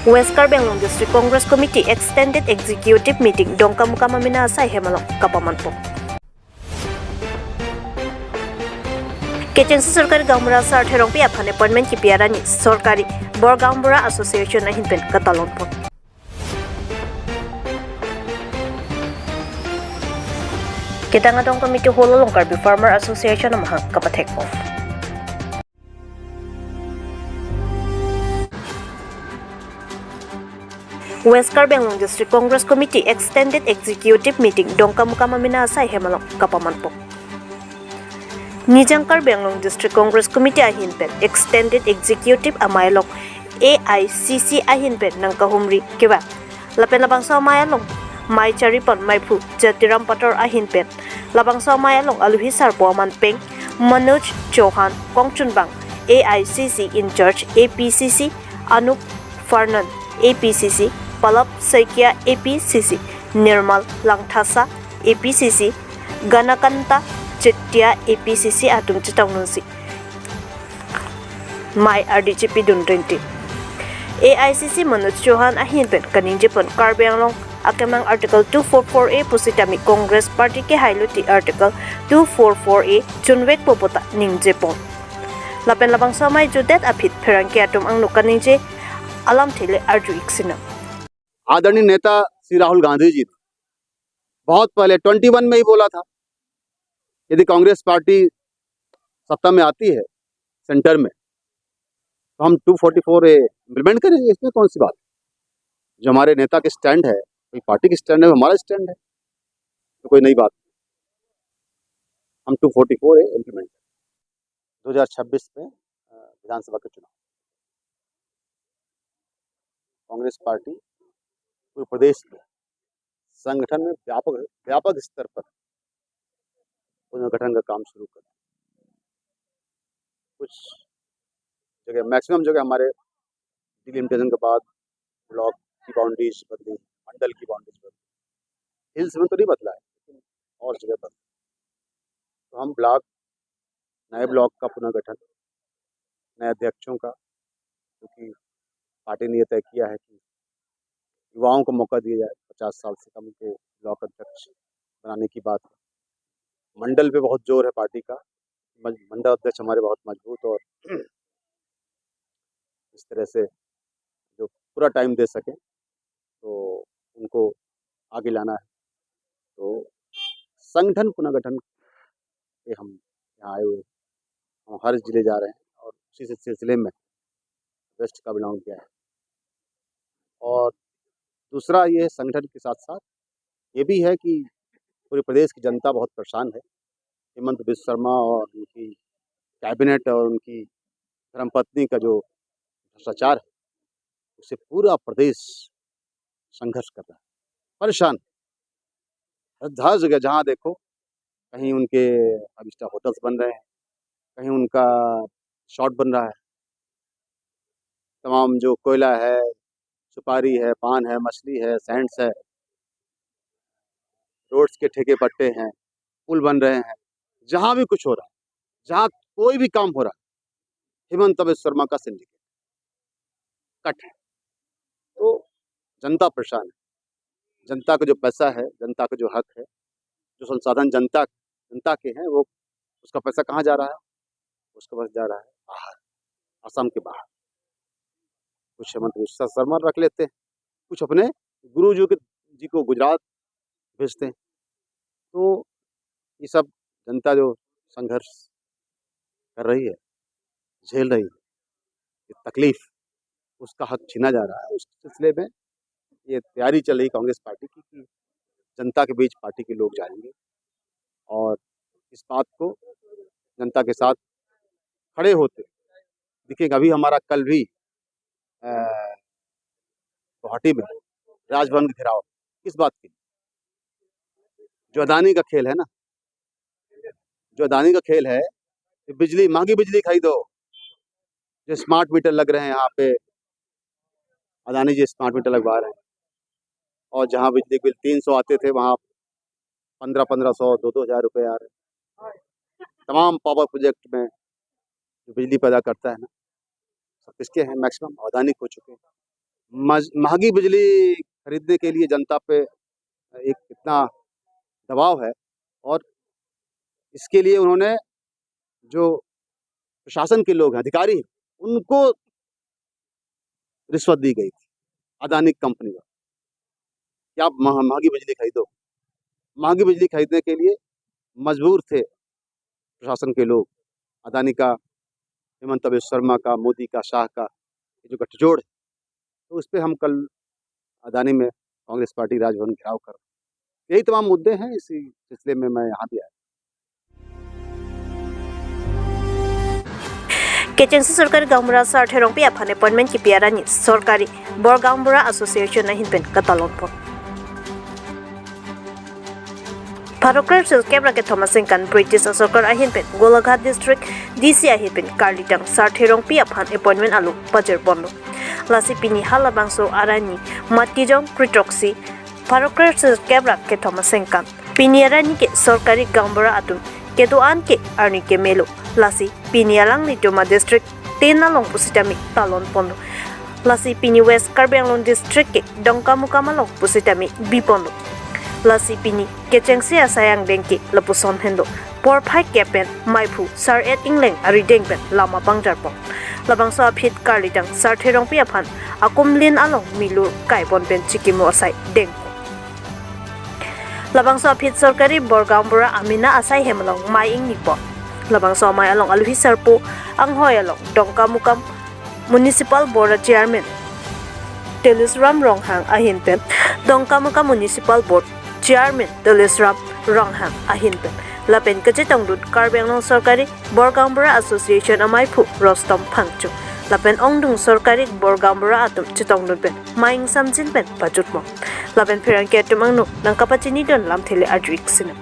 West Karbeng District Congress Committee Extended Executive Meeting Dongkam Kamamina Sai Hemalong Kapamanpo. Kitchen सरकारी गांवरा सार्थेरों पे अपने appointment की पियारानी सरकारी बोरगांवरा एसोसिएशन नहीं pen कतालोंपो. Kitanga dong committee hololong karbi farmer association ng mga kapatekpo. West Karbeng District Congress Committee Extended Executive Meeting Dongkam Kamamina Sai Hemalong Kapamanpo. Nijang Karbeng District Congress Committee ahinpen Extended Executive Amaylong AICC ahinpen ng kahumri kiwa. Lapen labang sa Amayalong Mai Charipon Maipu Jatiram Pator ahinpen labang sa Amayalong Aluhisar Poaman Peng Manoj Chauhan Kongchunbang AICC in charge APCC Anup Farnan APCC Palap Saikia APCC Nirmal Langthasa APCC Ganakanta Chetia APCC atung Chitaununsi Mai RDGP Dundrenti AICC Manoj Chauhan ahinpen kaninjipon Karbenglong Akemang Article 244A Pusitami Congress Party ke Hailuti Article 244A Chunwek Popota Ningjepon Lapen labang samay judet apit perangki atum ang nukaninje alam थेले अर्जु इक्सिना आदरणीय नेता श्री राहुल गांधी जी ने बहुत पहले 21 में ही बोला था यदि Congress party सत्ता में आती है सेंटर में तो हम 244A इम्प्लीमेंट करेंगे. इसमें कौन सी बात है? जो हमारे नेता के स्टैंड है, कोई पार्टी की स्टैंड है, हमारा स्टैंड है, तो कोई नई बात नहीं. हम 244A इम्प्लीमेंट करेंगे. 2026 में विधानसभा के चुनाव कांग्रेस पार्टी पूरे प्रदेश में संगठन में व्यापक स्तर पर पुनर्गठन का काम शुरू करें. कुछ जगह मैक्सिमम जगह हमारे डिलिमिटेशन के बाद ब्लॉक की बाउंड्रीज बदली, मंडल की बाउंड्रीज बदली. हिल्स में तो नहीं बदला है, लेकिन और जगह बदला. तो हम नए ब्लॉक का पुनर्गठन, नए अध्यक्षों का, क्योंकि पार्टी ने यह तय किया है कि युवाओं को मौका दिया जाए, 50 साल से कम के ब्लॉक अध्यक्ष बनाने की बात है. मंडल पे बहुत जोर है पार्टी का. मंडल अध्यक्ष हमारे बहुत मजबूत और इस तरह से जो पूरा टाइम दे सके तो उनको आगे लाना है. तो संगठन पुनर्गठन पे हम यहाँ आए हुए, हम हर जिले जा रहे हैं और उसी सिलसिले में वेस्ट का बिलोंग किया है. और दूसरा ये संगठन के साथ साथ ये भी है कि पूरे प्रदेश की जनता बहुत परेशान है. हेमंत बिस्व शर्मा और उनकी कैबिनेट और उनकी धर्मपत्नी का जो भ्रष्टाचार है, उससे पूरा प्रदेश संघर्ष कर रहा है, परेशान. हर जगह जहाँ देखो कहीं उनके फाइव स्टार होटल्स बन रहे हैं, कहीं उनका शॉट बन रहा है. तमाम जो कोयला है, सुपारी है, पान है, मछली है, सैंड्स है, रोड्स के ठेके पट्टे हैं, पुल बन रहे हैं. जहाँ भी कुछ हो रहा है, जहाँ कोई भी काम हो रहा है, हेमंत बिस्व शर्मा का सिंडिकेट कट है. तो जनता परेशान है. जनता का जो पैसा है, जनता का जो हक है, जो संसाधन जनता के हैं, वो उसका पैसा कहाँ जा रहा है? उसका पैसा जा रहा है बाहर, असम के बाहर. कुछ हेमंत बिस्व शर्मा रख लेते हैं, कुछ अपने गुरु जी को गुजरात भेजते हैं. तो ये सब जनता जो संघर्ष कर रही है, झेल रही है, ये तकलीफ, उसका हक छीना जा रहा है. उस सिलसिले में ये तैयारी चल रही कांग्रेस पार्टी की कि जनता के बीच पार्टी के लोग जाएंगे और इस बात को जनता के साथ खड़े होते दिखेगा. अभी हमारा कल भी गुवाहाटी में राजभवन का घेराव किस बात की? जो अदानी का खेल है ना, जो अदानी का खेल है, बिजली, महंगी बिजली खरीदो. जो स्मार्ट मीटर लग रहे हैं यहाँ पे, अदानी जी स्मार्ट मीटर लगवा रहे हैं. और जहाँ बिजली बिल 300 आते थे, वहाँ 1500 2,000 रुपये आ रहे हैं. तमाम पावर प्रोजेक्ट में जो बिजली पैदा करता है ना, सब किसके हैं? मैक्सिमम अदानी हो चुके हैं. महंगी बिजली खरीदने के लिए जनता पे एक कितना दबाव है, और इसके लिए उन्होंने जो प्रशासन के लोग हैं, अधिकारी हैं, उनको रिश्वत दी गई थी अदानी कंपनी को कि आप महंगी बिजली खरीदो। महंगी बिजली खरीदने के लिए मजबूर थे प्रशासन के लोग। अदानी का, हेमंत शर्मा का, मोदी का, शाह का ये जो गठजोड़ है, तो उस पर हम कल अदानी में कांग्रेस पार्टी राजभवन घेराव कर, यही तमाम मुद्दे हैं। इसी सिलसिले में मैं यहाँ भी आया। केचेंसी सरकारी गांवबुरा सार्थे रंपी आफान अपॉइंटमेंट की पियारानी सरकारी बर गांवबुरा एसोसिएशन हिनपेन कतालोनपो भारत से कैमरा के थोमासिंकन ब्रिटिश सरकार अहिनपेन गोलाघाट डिस्ट्रिक्ट डीसी अहिनपेन कार्लिटंग सार्थे रंपी आफान अपॉइंटमेंट आलू बजर बंदो लासी पिनी हालाबांसो आरानी मातिजों क्रिटोक्सी भारत से कैमरा के थोमासिंकन पिनियारानी के सरकारी गांवबुरा आतुम केदोआन के अर्नी के मेलो लासी पिनियालांग लिटोमा डिस्ट्रिक्ट तेनालोंग पुसिटामी तालोन पोंदो लासी पिनी वेस्ट कार्बिआंगलोंग डिस्ट्रिक्ट के डोंकामुकामालोंग पुसिटामी बिपोंदो लासी पिनी केचेंसी आसायांग बेंकी लपुसोन हेंदो पोर फाइ केपेन माइफु सार एट इंगलेंग अरिडेंग पेन लामा पांगजारपों लबांसो अफिट कार्लिटंग सार्थे रंपी आफान अकुमलिन आलोंग मिलु काइबोन पेन चिकिमो असाई डेंग लबांसो अफिट सरकारी बरगांबुरा आमिना आसाई हेमलोंग माइ इंगनिपो लबांसो माइ आलोंग अलुहि सरपो आंगहोय आलोंग Donkamukam municipal board chairman Telisram Ronghang अहिनपेन Donkamukam municipal board chairman Telisram Ronghang अहिनपेन लापेन कचे तंगदुत कार्बिआंगलोंग सरकारी बरगांबुरा एसोसिएशन अमाइफु रोस्टम फांगचु लापेन ओंगदुंग सरकारी बरगांबुरा आतुम चितंगदुत पेन माइंग सामजिन पेन पाजुतमो लापेन फिरांग के तुमंगनु नंकापाचिनी दन लामथेले आद्रिक सिना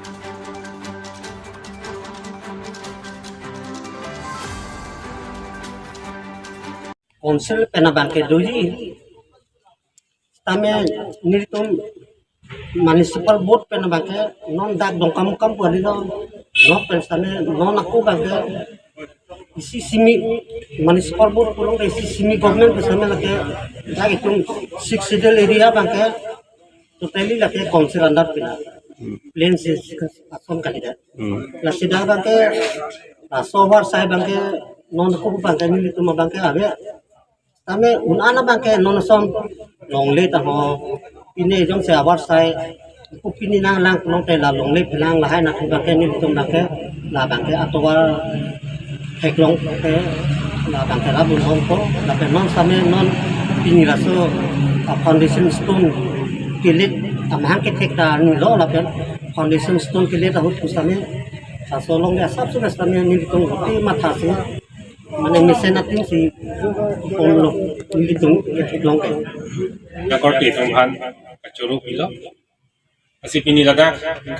कौंसिल पेना बांके दोजी तमे निरतुम म्युनिसिपल बोर्ड पेना बांके नॉन दाग डोंकामुकाम परि नो पेन तमे नॉन अकु बांके इसी सिमी म्युनिसिपल बोर्ड पुरो इसी सिमी गवर्नमेंट के समय लगे दाग तुम 6 सीडल एरिया बांके टोटली लगे कौंसिल अंडर पेना प्लेन से आसन काटिदा लसिदा बांके सोवर साइ बांके नॉन अकु बांके निरतुम बांके आबे तमे उनाना बांके नॉन सम लंगले ता हो पिने जम से आवार साइ कुपिनी नांग लांग नोटे ला लंगले फिलांग लाहाय ना बांके निरतुम बांके ला बांके अतोवा हेक्लोंग के ला बांके ला बुनों को ला पे नॉन सामे नॉन पिनी रासो फाउंडेशन स्टोन के लिए अमहां के ठेकता लो ला पे फाउंडेशन स्टोन के लिए ता हो सामे सासोलोंग या सब से सामे निरतुम होती माथा से माने मिसे नाथिंग सी कोन लो निरतुम के ठेकलोंग के Nakorti tumhan kacuru pilo asi pini lada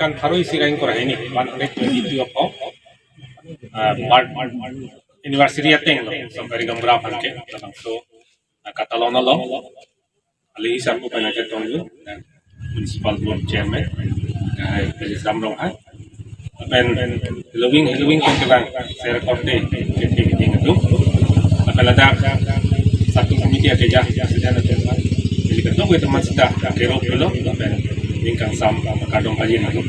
kan tharoi sirain ko rahini 122 of university ateng lo sampai gambra panke so katalona lo ali isam ko pana ke tonglu municipal board chairman samrong hai pen loving ko bang share korte ke meeting itu apalada satu komite aja sejana tuh jadi ketua gue teman sudah kero pilo dan bingkang sam kadong kalian itu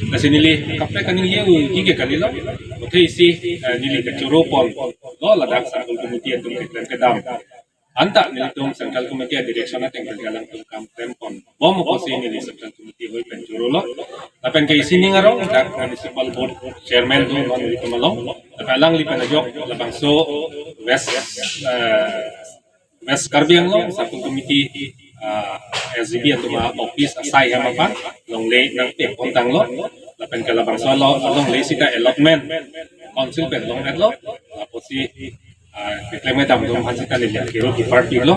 nasi nili kape kan ini gigi kali lo oke isi nili kecuru pon lo ladak sangkul komite itu dan kedam anta nili tum sangkal komite direction ateng berjalan tum kampem pon bom posi nili sangkal komite gue pencuru lo tapi ke isi nih ngarong dan municipal board chairman tuh nili kemalong tapi alang li penajok labang so west Karbianglong satu komite SGB atau office asai yang apa longley nang tiap kontang lo lapan kalau bangsa lo longley sih kan allotment council pen longret lo posi diklaim tam dong hasil kan dia kiro di party lo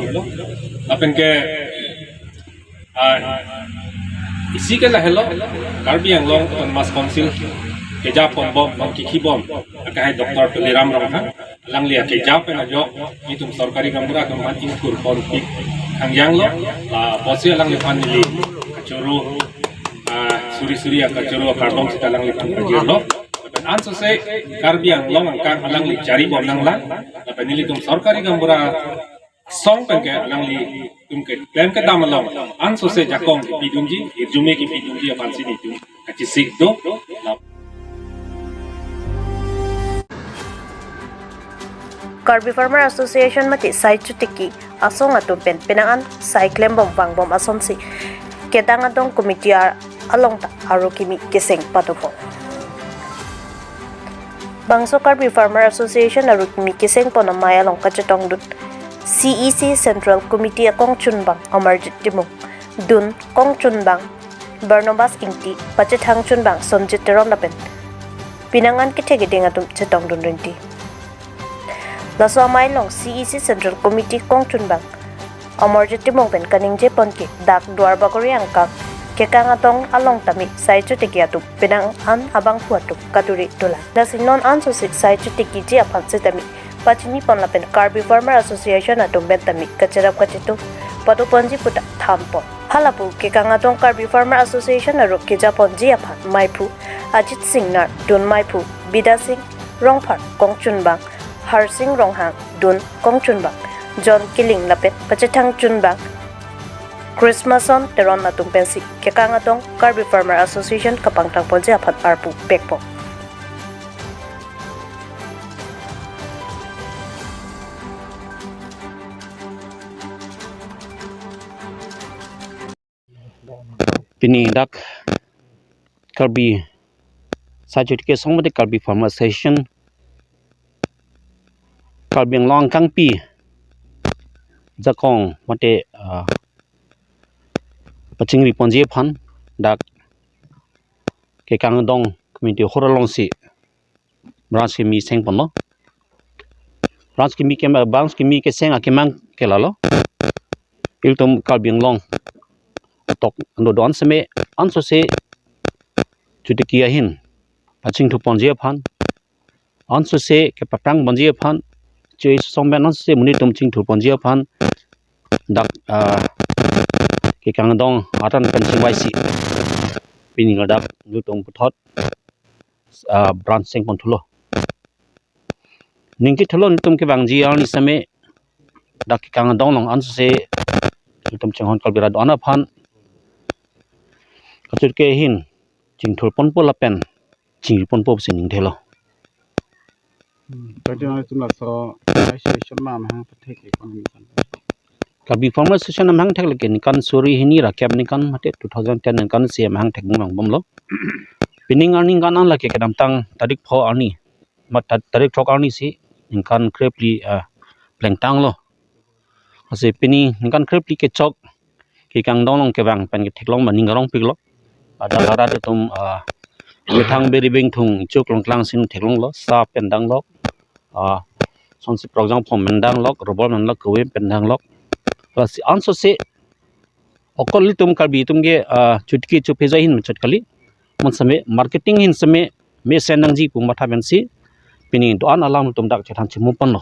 lapan ke isi kan lah lo Karbianglong ton mas council keja pom bom kiki bom akai doktor Tuliram Rongha lang lihat keja pen ajo itu सरकारी गंबरा तो मान इंकुर politic hangyang lo posi lang lipan nili kacuru suri kacuru kardong kita lang lipan kajir lo dan anso se Karbianglong angkang lang li cari bom nang lang lapan nili tum sarkari gambura song pen ke alang li tum ke plan ke tamalong an so se jakong ki pidunji resume ki pidunji apan sini tum kachi sik do la Karbi Farmer Association mati sai chutiki asong atum pen penangan sai claim bom wang bom ason si kedang atong committee along ta aru kimi keseng patopo Bangso Karbi Farmer Association aru kimi keseng pona maya long kachatong dut CEC Central Committee akong chunbang Amarjit Timung Dun Kong chunbang Barnabas Ingti Pachethang chunbang Sonjit Teron lapen Pinangan kitegeding atum chetong dun rinti Laso amay long CEC Central Committee kong chunbang Amarjit Timung pen kaning jepon ki dak duar bagori angkang kekang atong along tami sai chutiki atum pinangan abang puatum katuri tula Dasinon anso si sai chutiki ji apan setami Pachini Ponlapen Karbi Farmer Association atum bentami kacerap kacitu patu ponji puta thampo halapu kekangatong Karbi Farmer Association aru keja ponji apan maipu Ajit Singh nar dun maipu Bida Singh Rongphar Kongchunbang Har Singh Ronghang dun Kongchunbang John Killing lapet pachethang chunbang Christmason teron atum pensi kekangatong Karbi Farmer Association kapangtang ponji apan arpu pekpo Pini dak Karbi sajut ke song mate Karbi Farmer Association Karbi long kang pi jakong mate pachingri ponje phan dak ke kang dong committee horalong si branch ke mi seng ponlo branch ke mi ke seng akimang ke lalo iltum Karbi long tok ando don seme anso se chutikia hin paching thu ponje phan anso se ke paprang bonje phan chei somben anso se muni tum ching thu ponje phan dak ke kang dong atan penching waisi pini dak lutung puthot branch seng pon thulo ningki thulo tum ke bangji ani same dak ke kang dong long anso se tum chenghon kalbira dona phan kachur ke hin ching thul pon pola pen ching pon pop sin thelo Karbi Farmer Association amhang thek leke nikan suri hini rakyab nikan mate 2010 nikan si amhang thek bung bomlo pining arning kan an lake kedam tang tarik pho arni mat tarik thok arni si nikan krepli pleng tang lo ase pini nikan krepli ke chok ke kang dong long ke bang pen ke theklong maning garong piklo ada lara de tum thang beri beng thung chuk long klang sin theklong lo sa pen dang lo sonsi program phom mendang lok robol man lok kuwe pendang lok si anso se okol tum Karbi tum ge chutki chu pheja hin chutkali mon same marketing hin same me senang ji pum matha bensi pini do an alam tum dak chethan chimu pon lo